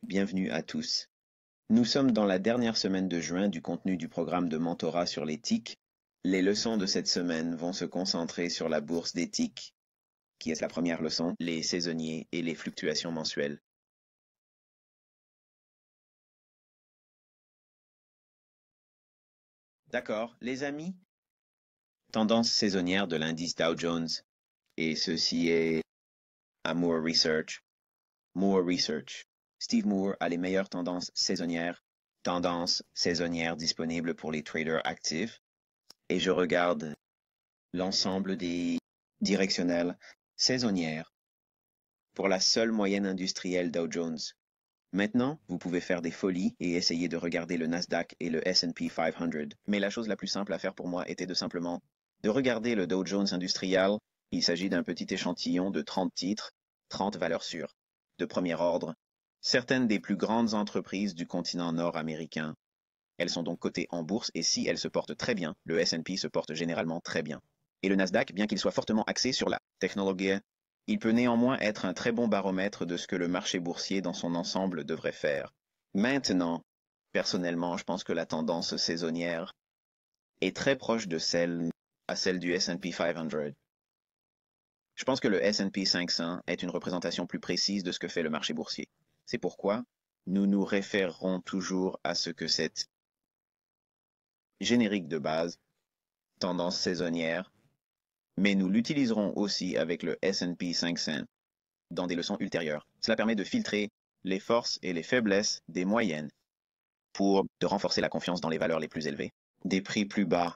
Bienvenue à tous. Nous sommes dans la dernière semaine de juin du contenu du programme de mentorat sur l'éthique. Les leçons de cette semaine vont se concentrer sur la bourse d'éthique, qui est la première leçon, les saisonniers et les fluctuations mensuelles. D'accord, les amis? Tendance saisonnière de l'indice Dow Jones. Et ceci est à Moore Research. Moore Research. Steve Moore a les meilleures tendances saisonnières disponibles pour les traders actifs. Et je regarde l'ensemble des directionnelles saisonnières pour la seule moyenne industrielle Dow Jones. Maintenant, vous pouvez faire des folies et essayer de regarder le Nasdaq et le S&P 500. Mais la chose la plus simple à faire pour moi était de regarder le Dow Jones industriel. Il s'agit d'un petit échantillon de 30 titres, 30 valeurs sûres, de premier ordre, certaines des plus grandes entreprises du continent nord-américain. Elles sont donc cotées en bourse et si elles se portent très bien, le S&P se porte généralement très bien. Et le Nasdaq, bien qu'il soit fortement axé sur la technologie, il peut néanmoins être un très bon baromètre de ce que le marché boursier dans son ensemble devrait faire. Maintenant, personnellement, je pense que la tendance saisonnière est très proche de celle du S&P 500. Je pense que le S&P 500 est une représentation plus précise de ce que fait le marché boursier. C'est pourquoi nous nous référerons toujours à ce que cette générique de base, tendance saisonnière, mais nous l'utiliserons aussi avec le S&P 500 dans des leçons ultérieures. Cela permet de filtrer les forces et les faiblesses des moyennes pour renforcer la confiance dans les valeurs les plus élevées, des prix plus bas.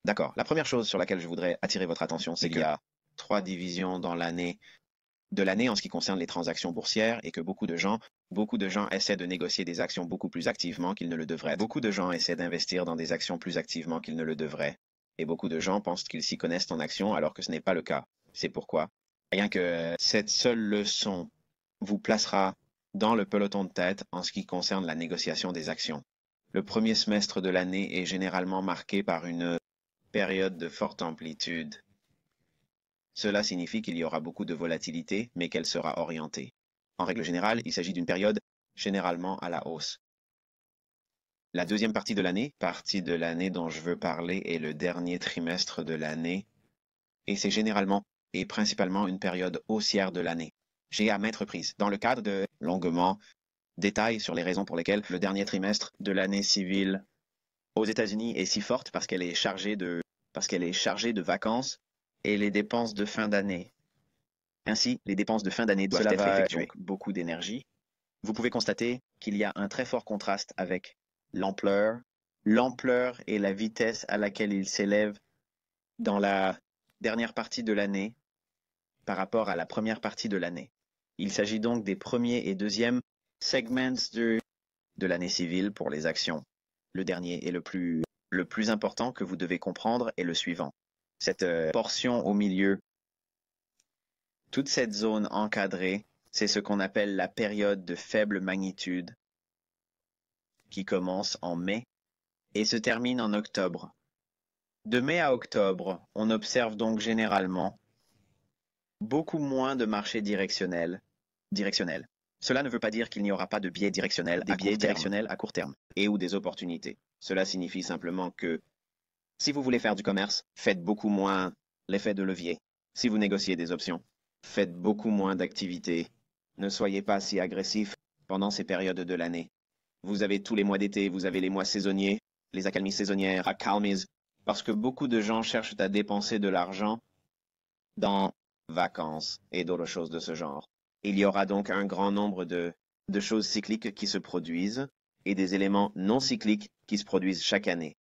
D'accord, la première chose sur laquelle je voudrais attirer votre attention, c'est qu'il y a 3 divisions dans l'année en ce qui concerne les transactions boursières et que beaucoup de gens essaient de négocier des actions beaucoup plus activement qu'ils ne le devraient. Beaucoup de gens essaient d'investir dans des actions plus activement qu'ils ne le devraient. Et beaucoup de gens pensent qu'ils s'y connaissent en actions alors que ce n'est pas le cas. C'est pourquoi, rien que cette seule leçon vous placera dans le peloton de tête en ce qui concerne la négociation des actions. Le premier semestre de l'année est généralement marqué par une période de forte amplitude. Cela signifie qu'il y aura beaucoup de volatilité, mais qu'elle sera orientée. En règle générale, il s'agit d'une période généralement à la hausse. La deuxième partie de l'année dont je veux parler est le dernier trimestre de l'année, et c'est généralement et principalement une période haussière de l'année. J'ai à maintes reprises, dans le cadre de longuement, détails sur les raisons pour lesquelles le dernier trimestre de l'année civile aux États-Unis est si forte parce qu'elle est chargée de vacances et les dépenses de fin d'année. Ainsi, les dépenses de fin d'année doivent être effectuées. Donc beaucoup d'énergie. Vous pouvez constater qu'il y a un très fort contraste avec l'ampleur et la vitesse à laquelle il s'élève dans la dernière partie de l'année par rapport à la première partie de l'année. Il s'agit donc des premiers et deuxièmes segments de l'année civile pour les actions. Le dernier et le plus important que vous devez comprendre est le suivant. Cette portion au milieu, toute cette zone encadrée, c'est ce qu'on appelle la période de faible magnitude qui commence en mai et se termine en octobre. De mai à octobre, on observe donc généralement beaucoup moins de marchés directionnels. Cela ne veut pas dire qu'il n'y aura pas de biais directionnels à court terme et ou des opportunités. Cela signifie simplement que si vous voulez faire du commerce, faites beaucoup moins l'effet de levier. Si vous négociez des options, faites beaucoup moins d'activités. Ne soyez pas si agressif pendant ces périodes de l'année. Vous avez tous les mois d'été, vous avez les mois saisonniers, les accalmies saisonnières, accalmies, parce que beaucoup de gens cherchent à dépenser de l'argent dans vacances et d'autres choses de ce genre. Il y aura donc un grand nombre de choses cycliques qui se produisent et des éléments non cycliques qui se produisent chaque année.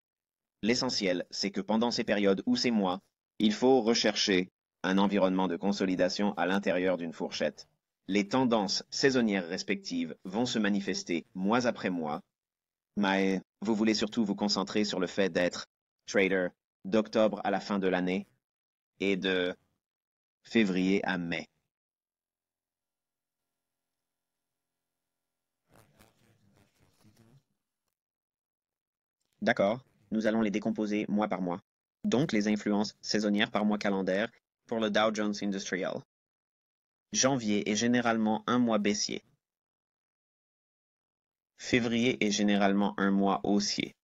L'essentiel, c'est que pendant ces périodes ou ces mois, il faut rechercher un environnement de consolidation à l'intérieur d'une fourchette. Les tendances saisonnières respectives vont se manifester mois après mois, mais vous voulez surtout vous concentrer sur le fait d'être trader d'octobre à la fin de l'année et de février à mai. D'accord, nous allons les décomposer mois par mois. Donc les influences saisonnières par mois calendaire pour le Dow Jones Industrial. Janvier est généralement un mois baissier. Février est généralement un mois haussier.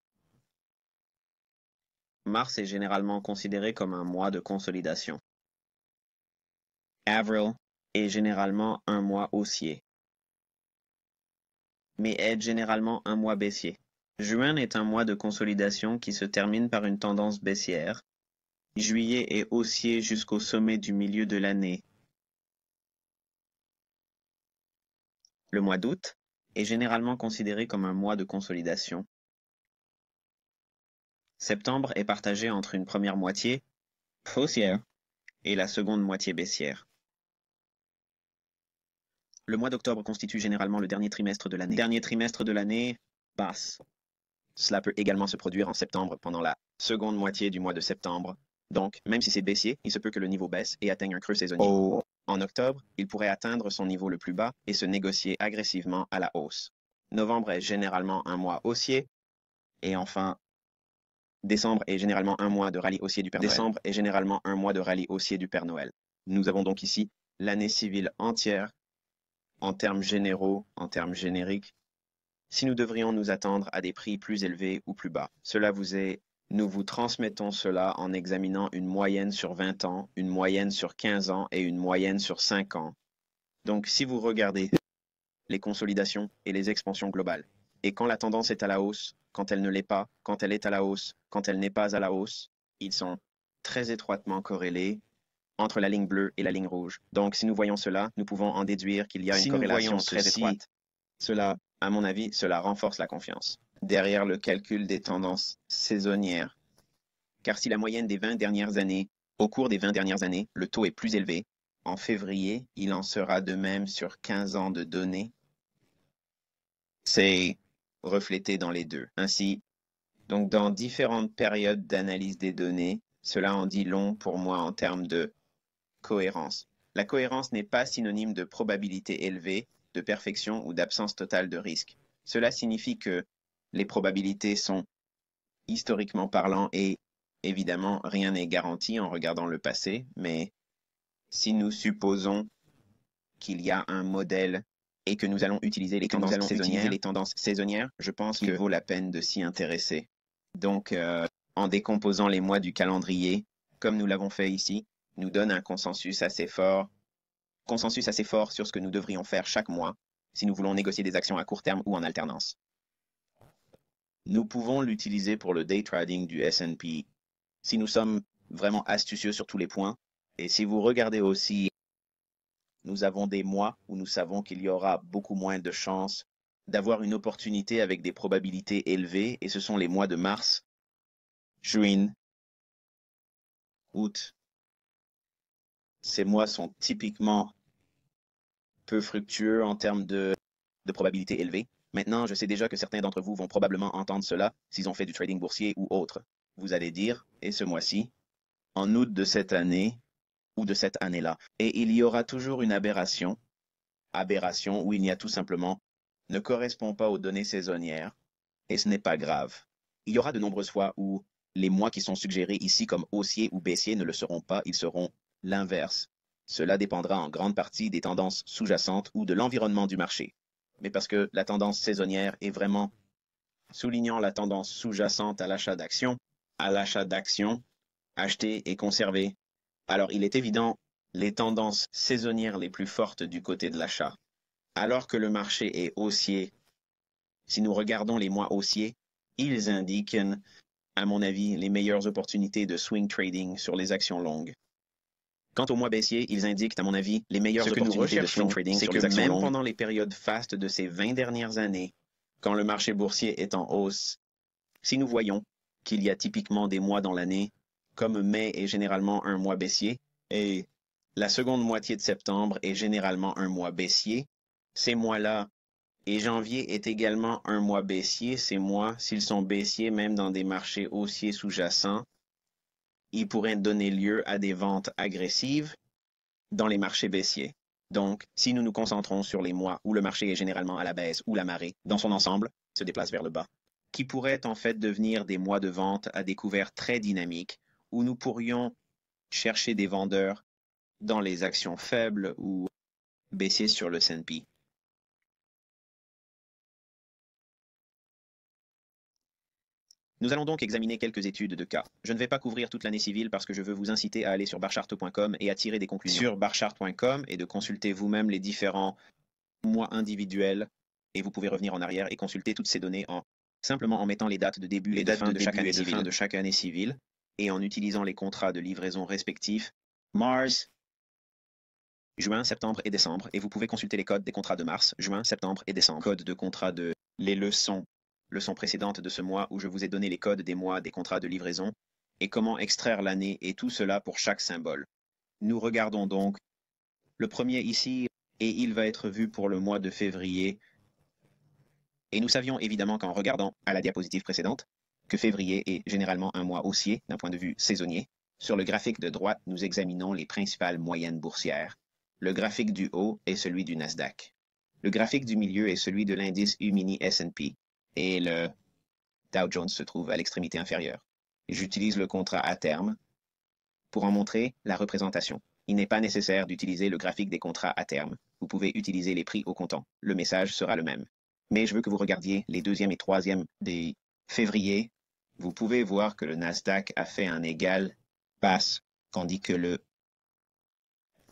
Mars est généralement considéré comme un mois de consolidation. Avril est généralement un mois haussier, mais est généralement un mois baissier. Juin est un mois de consolidation qui se termine par une tendance baissière. Juillet est haussier jusqu'au sommet du milieu de l'année. Le mois d'août est généralement considéré comme un mois de consolidation. Septembre est partagé entre une première moitié haussière et la seconde moitié baissière. Le mois d'octobre constitue généralement le dernier trimestre de l'année. Dernier trimestre de l'année basse. Cela peut également se produire en septembre pendant la seconde moitié du mois de septembre. Donc, même si c'est baissier, il se peut que le niveau baisse et atteigne un creux saisonnier. En octobre, il pourrait atteindre son niveau le plus bas et se négocier agressivement à la hausse. Novembre est généralement un mois haussier. Et enfin, décembre est généralement un mois de rallye haussier du Père Noël. Décembre est généralement un mois de rallye haussier du Père Noël. Nous avons donc ici l'année civile entière en termes généraux, en termes génériques. Si nous devrions nous attendre à des prix plus élevés ou plus bas, nous vous transmettons cela en examinant une moyenne sur 20 ans, une moyenne sur 15 ans et une moyenne sur 5 ans. Donc, si vous regardez les consolidations et les expansions globales, et quand la tendance est à la hausse, quand elle ne l'est pas, quand elle est à la hausse, quand elle n'est pas à la hausse, ils sont très étroitement corrélés entre la ligne bleue et la ligne rouge. Donc, si nous voyons cela, nous pouvons en déduire qu'il y a une corrélation très étroite. Cela, à mon avis, cela renforce la confiance derrière le calcul des tendances saisonnières. Car si la moyenne des 20 dernières années, au cours des 20 dernières années, le taux est plus élevé, en février, il en sera de même sur 15 ans de données. C'est reflété dans les deux. Ainsi, donc dans différentes périodes d'analyse des données, cela en dit long pour moi en termes de cohérence. La cohérence n'est pas synonyme de probabilité élevée, de perfection ou d'absence totale de risque. Cela signifie que les probabilités sont historiquement parlant et évidemment rien n'est garanti en regardant le passé, mais si nous supposons qu'il y a un modèle et que nous allons utiliser les tendances saisonnières, je pense qu'il vaut la peine de s'y intéresser. Donc, en décomposant les mois du calendrier, comme nous l'avons fait ici, nous donne un consensus assez fort sur ce que nous devrions faire chaque mois si nous voulons négocier des actions à court terme ou en alternance. Nous pouvons l'utiliser pour le day trading du S&P si nous sommes vraiment astucieux sur tous les points. Et si vous regardez aussi, nous avons des mois où nous savons qu'il y aura beaucoup moins de chances d'avoir une opportunité avec des probabilités élevées, et ce sont les mois de mars, juin, août. Ces mois sont typiquement peu fructueux en termes de probabilités élevées. Maintenant, je sais déjà que certains d'entre vous vont probablement entendre cela s'ils ont fait du trading boursier ou autre. Vous allez dire, et ce mois-ci, en août de cette année ou de cette année-là. Et il y aura toujours une aberration où il n'y a tout simplement ne correspond pas aux données saisonnières, et ce n'est pas grave. Il y aura de nombreuses fois où les mois qui sont suggérés ici comme haussiers ou baissiers ne le seront pas, ils seront l'inverse. Cela dépendra en grande partie des tendances sous-jacentes ou de l'environnement du marché. Mais parce que la tendance saisonnière est vraiment soulignant la tendance sous-jacente à l'achat d'actions, acheter et conserver. Alors il est évident les tendances saisonnières les plus fortes du côté de l'achat. Alors que le marché est haussier, si nous regardons les mois haussiers, ils indiquent, à mon avis, les meilleures opportunités de swing trading sur les actions longues. Quant aux mois baissiers, ils indiquent, à mon avis, les meilleures opportunités de swing trading sur les actions longues. Même pendant les périodes fastes de ces 20 dernières années, quand le marché boursier est en hausse, si nous voyons qu'il y a typiquement des mois dans l'année, comme mai est généralement un mois baissier, et la seconde moitié de septembre est généralement un mois baissier, ces mois-là, et janvier est également un mois baissier, ces mois, s'ils sont baissiers même dans des marchés haussiers sous-jacents, ils pourraient donner lieu à des ventes agressives dans les marchés baissiers. Donc, si nous nous concentrons sur les mois où le marché est généralement à la baisse ou la marée, dans son ensemble, se déplace vers le bas, qui pourraient en fait devenir des mois de vente à découvert très dynamiques, où nous pourrions chercher des vendeurs dans les actions faibles ou baissier sur le S&P. Nous allons donc examiner quelques études de cas. Je ne vais pas couvrir toute l'année civile parce que je veux vous inciter à aller sur barchart.com et à tirer des conclusions sur barchart.com et de consulter vous-même les différents mois individuels et vous pouvez revenir en arrière et consulter toutes ces données simplement en mettant les dates de début et de fin de chaque année civile et en utilisant les contrats de livraison respectifs Mars, juin, septembre et décembre et vous pouvez consulter les codes des contrats de mars, juin, septembre et décembre. Code de contrat de les leçons précédentes de ce mois où je vous ai donné les codes des mois des contrats de livraison et comment extraire l'année et tout cela pour chaque symbole. Nous regardons donc le premier ici et il va être vu pour le mois de février. Et nous savions évidemment qu'en regardant à la diapositive précédente que février est généralement un mois haussier d'un point de vue saisonnier. Sur le graphique de droite, nous examinons les principales moyennes boursières. Le graphique du haut est celui du Nasdaq. Le graphique du milieu est celui de l'indice U-mini S&P et le Dow Jones se trouve à l'extrémité inférieure. J'utilise le contrat à terme pour en montrer la représentation. Il n'est pas nécessaire d'utiliser le graphique des contrats à terme. Vous pouvez utiliser les prix au comptant. Le message sera le même. Mais je veux que vous regardiez les deuxième et troisième des février. Vous pouvez voir que le Nasdaq a fait un égal basse, tandis que le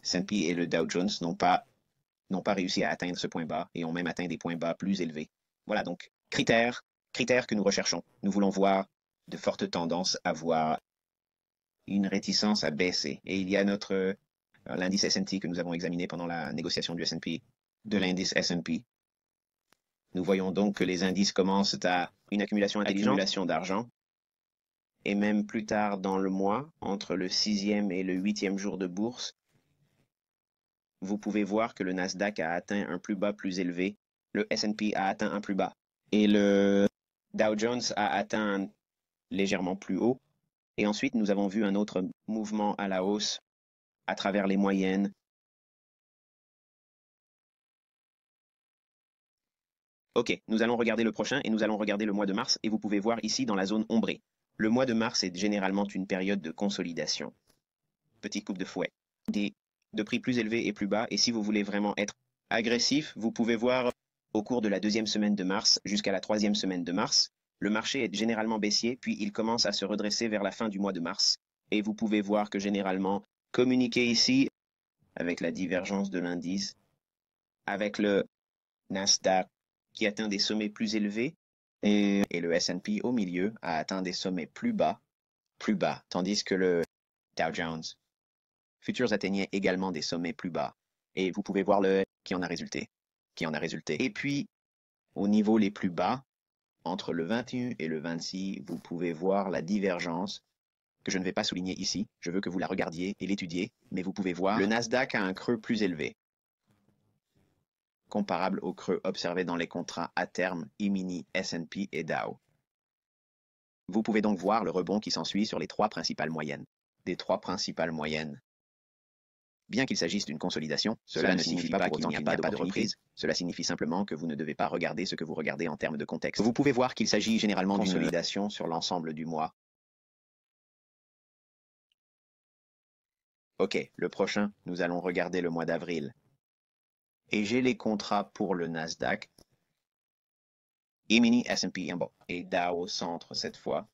S&P et le Dow Jones n'ont pas réussi à atteindre ce point bas et ont même atteint des points bas plus élevés. Voilà donc, critères que nous recherchons. Nous voulons voir de fortes tendances à voir une réticence à baisser. Et il y a l'indice S&P que nous avons examiné pendant la négociation du S&P, de l'indice S&P. Nous voyons donc que les indices commencent à une accumulation d'argent. Et même plus tard dans le mois, entre le 6e et le 8e jour de bourse, vous pouvez voir que le Nasdaq a atteint un plus bas plus élevé, le S&P a atteint un plus bas, et le Dow Jones a atteint légèrement plus haut. Et ensuite, nous avons vu un autre mouvement à la hausse à travers les moyennes. Ok, nous allons regarder le prochain et nous allons regarder le mois de mars et vous pouvez voir ici dans la zone ombrée. Le mois de mars est généralement une période de consolidation. Petite coupe de fouet. De prix plus élevés et plus bas et si vous voulez vraiment être agressif, vous pouvez voir au cours de la deuxième semaine de mars jusqu'à la troisième semaine de mars, le marché est généralement baissier puis il commence à se redresser vers la fin du mois de mars. Et vous pouvez voir que généralement, communiqué ici avec la divergence de l'indice, avec le Nasdaq qui atteint des sommets plus élevés et le S&P au milieu a atteint des sommets plus bas, tandis que le Dow Jones Futures atteignait également des sommets plus bas. Et vous pouvez voir le qui en a résulté. Et puis, au niveau les plus bas, entre le 21 et le 26, vous pouvez voir la divergence que je ne vais pas souligner ici. Je veux que vous la regardiez et l'étudiez, mais vous pouvez voir le Nasdaq a un creux plus élevé, comparable au creux observé dans les contrats à terme E-mini, S&P et Dow. Vous pouvez donc voir le rebond qui s'ensuit sur les trois principales moyennes. Des trois principales moyennes. Bien qu'il s'agisse d'une consolidation, cela ne signifie pas pour autant qu'il n'y a pas de reprise. Cela signifie simplement que vous ne devez pas regarder ce que vous regardez en termes de contexte. Vous pouvez voir qu'il s'agit généralement d'une consolidation sur l'ensemble du mois. Ok, le prochain, nous allons regarder le mois d'avril. Et j'ai les contrats pour le Nasdaq, E-mini, S&P et Dow au centre cette fois.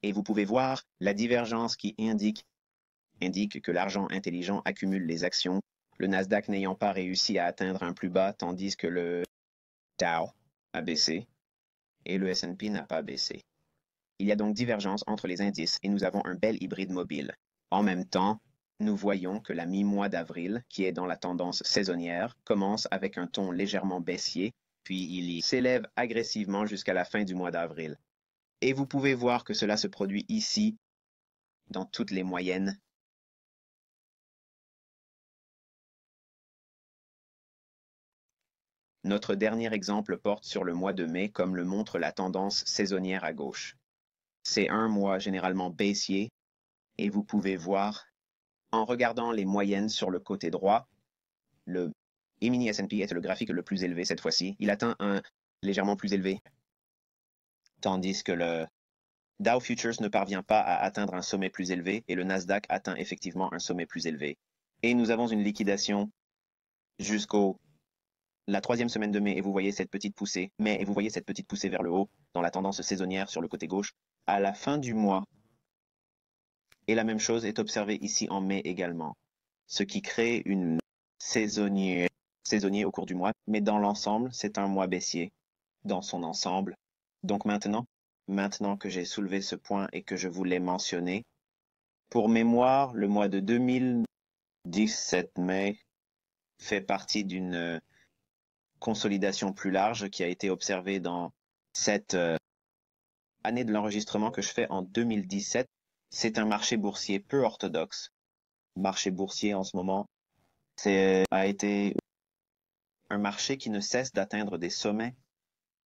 Et vous pouvez voir la divergence qui indique que l'argent intelligent accumule les actions, le Nasdaq n'ayant pas réussi à atteindre un plus bas, tandis que le Dow a baissé et le S&P n'a pas baissé. Il y a donc divergence entre les indices et nous avons un bel hybride mobile. En même temps, nous voyons que la mi-mois d'avril, qui est dans la tendance saisonnière, commence avec un ton légèrement baissier, puis il s'élève agressivement jusqu'à la fin du mois d'avril. Et vous pouvez voir que cela se produit ici, dans toutes les moyennes. Notre dernier exemple porte sur le mois de mai comme le montre la tendance saisonnière à gauche. C'est un mois généralement baissier et vous pouvez voir, en regardant les moyennes sur le côté droit, le E-mini S&P est le graphique le plus élevé cette fois-ci. Il atteint un légèrement plus élevé, tandis que le Dow Futures ne parvient pas à atteindre un sommet plus élevé et le Nasdaq atteint effectivement un sommet plus élevé. Et nous avons une liquidation jusqu'au la troisième semaine de mai et vous voyez cette petite poussée, et vous voyez cette petite poussée vers le haut dans la tendance saisonnière sur le côté gauche à la fin du mois. Et la même chose est observée ici en mai également, ce qui crée une saisonnier au cours du mois, mais dans l'ensemble, c'est un mois baissier dans son ensemble. Donc maintenant que j'ai soulevé ce point et que je vous l'ai mentionné, pour mémoire, le mois de 2017 mai fait partie d'une consolidation plus large qui a été observée dans cette année de l'enregistrement que je fais en 2017. C'est un marché boursier peu orthodoxe. Marché boursier en ce moment, a été un marché qui ne cesse d'atteindre des sommets,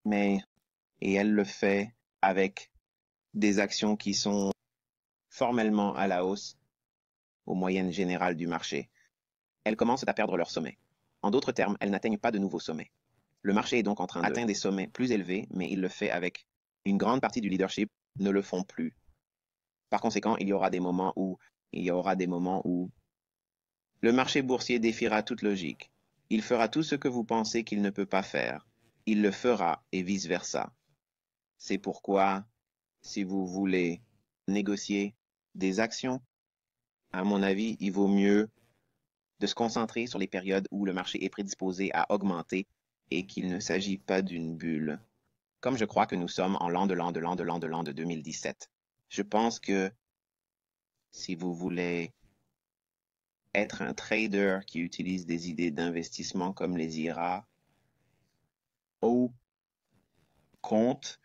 et elle le fait avec des actions qui sont formellement à la hausse aux moyennes générales du marché. Elles commencent à perdre leur sommet. En d'autres termes, elles n'atteignent pas de nouveaux sommets. Le marché est donc en train d'atteindre des sommets plus élevés, mais il le fait avec une grande partie du leadership ne le font plus. Par conséquent, il y aura des moments où le marché boursier défiera toute logique. Il fera tout ce que vous pensez qu'il ne peut pas faire. Il le fera et vice-versa. C'est pourquoi, si vous voulez négocier des actions, à mon avis, il vaut mieux de se concentrer sur les périodes où le marché est prédisposé à augmenter et qu'il ne s'agit pas d'une bulle. Comme je crois que nous sommes en l'an de 2017. Je pense que si vous voulez être un trader qui utilise des idées d'investissement comme les IRA, au compte,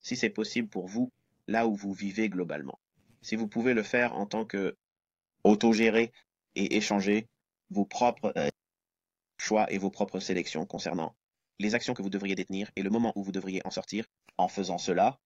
si c'est possible pour vous, là où vous vivez globalement. Si vous pouvez le faire en tant que autogéré et échanger vos propres choix et vos propres sélections concernant les actions que vous devriez détenir et le moment où vous devriez en sortir, en faisant cela,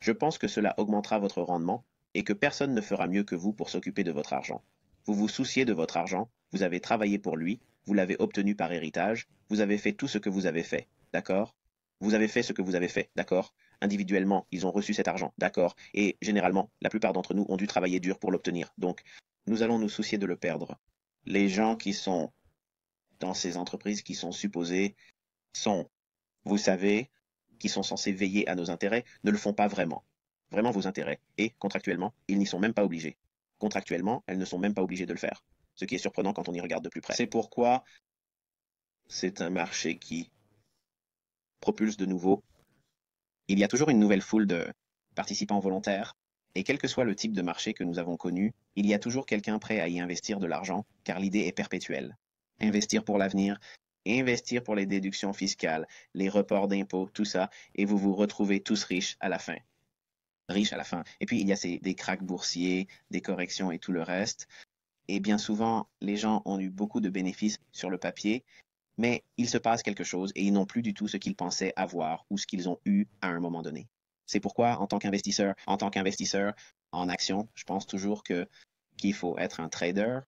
je pense que cela augmentera votre rendement et que personne ne fera mieux que vous pour s'occuper de votre argent. Vous vous souciez de votre argent, vous avez travaillé pour lui, vous l'avez obtenu par héritage, vous avez fait tout ce que vous avez fait, d'accord? Vous avez fait ce que vous avez fait, d'accord? Individuellement, ils ont reçu cet argent, d'accord? Et généralement, la plupart d'entre nous ont dû travailler dur pour l'obtenir. Donc, nous allons nous soucier de le perdre. Les gens qui sont dans ces entreprises qui sont supposées sont, vous savez, qui sont censés veiller à nos intérêts, ne le font pas vraiment. Vraiment vos intérêts. Et contractuellement, ils n'y sont même pas obligés. Contractuellement, elles ne sont même pas obligées de le faire. Ce qui est surprenant quand on y regarde de plus près. C'est pourquoi c'est un marché qui propulse de nouveau. Il y a toujours une nouvelle foule de participants volontaires. Et quel que soit le type de marché que nous avons connu, il y a toujours quelqu'un prêt à y investir de l'argent, car l'idée est perpétuelle. Investir pour l'avenir, investir pour les déductions fiscales, les reports d'impôts, tout ça, et vous vous retrouvez tous riches à la fin. Riches à la fin. Et puis, il y a des cracks boursiers, des corrections et tout le reste. Et bien souvent, les gens ont eu beaucoup de bénéfices sur le papier, mais il se passe quelque chose et ils n'ont plus du tout ce qu'ils pensaient avoir ou ce qu'ils ont eu à un moment donné. C'est pourquoi, en tant qu'investisseur en action, je pense toujours qu'il faut être un trader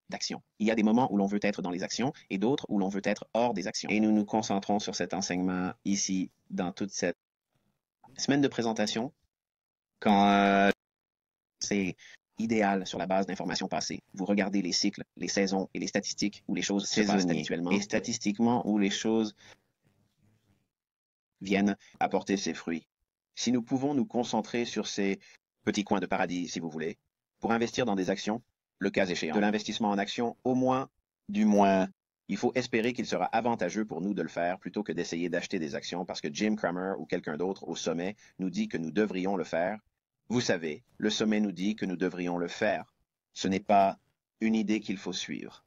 d'actions. Il y a des moments où l'on veut être dans les actions et d'autres où l'on veut être hors des actions. Et nous nous concentrons sur cet enseignement ici dans toute cette semaine de présentation quand c'est idéal sur la base d'informations passées. Vous regardez les cycles, les saisons et les statistiques où les choses se passent habituellement et statistiquement où les choses viennent apporter ses fruits. Si nous pouvons nous concentrer sur ces petits coins de paradis, si vous voulez, pour investir dans des actions, le cas échéant, de l'investissement en actions, du moins, il faut espérer qu'il sera avantageux pour nous de le faire plutôt que d'essayer d'acheter des actions parce que Jim Cramer ou quelqu'un d'autre au sommet nous dit que nous devrions le faire. Vous savez, le sommet nous dit que nous devrions le faire. Ce n'est pas une idée qu'il faut suivre.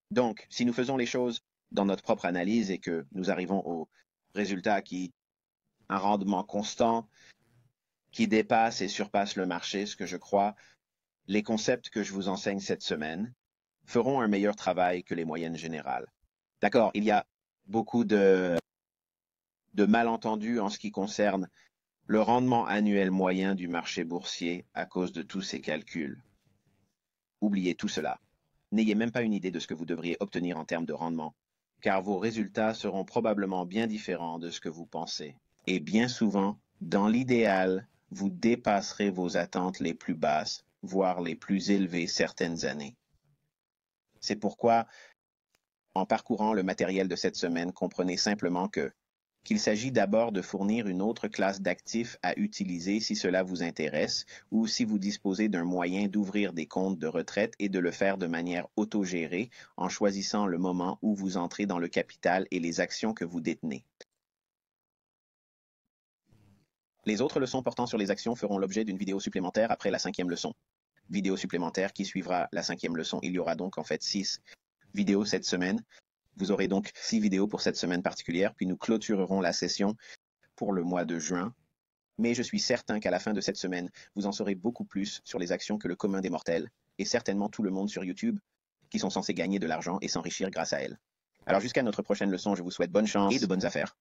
Donc, si nous faisons les choses dans notre propre analyse et que nous arrivons au résultat un rendement constant qui dépasse et surpasse le marché, ce que je crois, les concepts que je vous enseigne cette semaine feront un meilleur travail que les moyennes générales. D'accord, il y a beaucoup de malentendus en ce qui concerne le rendement annuel moyen du marché boursier à cause de tous ces calculs. Oubliez tout cela. N'ayez même pas une idée de ce que vous devriez obtenir en termes de rendement, car vos résultats seront probablement bien différents de ce que vous pensez. Et bien souvent, dans l'idéal, vous dépasserez vos attentes les plus basses, voire les plus élevées certaines années. C'est pourquoi, en parcourant le matériel de cette semaine, comprenez simplement qu'il s'agit d'abord de fournir une autre classe d'actifs à utiliser si cela vous intéresse ou si vous disposez d'un moyen d'ouvrir des comptes de retraite et de le faire de manière autogérée en choisissant le moment où vous entrez dans le capital et les actions que vous détenez. Les autres leçons portant sur les actions feront l'objet d'une vidéo supplémentaire après la 5e leçon. Vidéo supplémentaire qui suivra la 5e leçon. Il y aura donc en fait 6 vidéos cette semaine. Vous aurez donc 6 vidéos pour cette semaine particulière, puis nous clôturerons la session pour le mois de juin. Mais je suis certain qu'à la fin de cette semaine, vous en saurez beaucoup plus sur les actions que le commun des mortels, et certainement tout le monde sur YouTube, qui sont censés gagner de l'argent et s'enrichir grâce à elles. Alors jusqu'à notre prochaine leçon, je vous souhaite bonne chance et de bonnes affaires.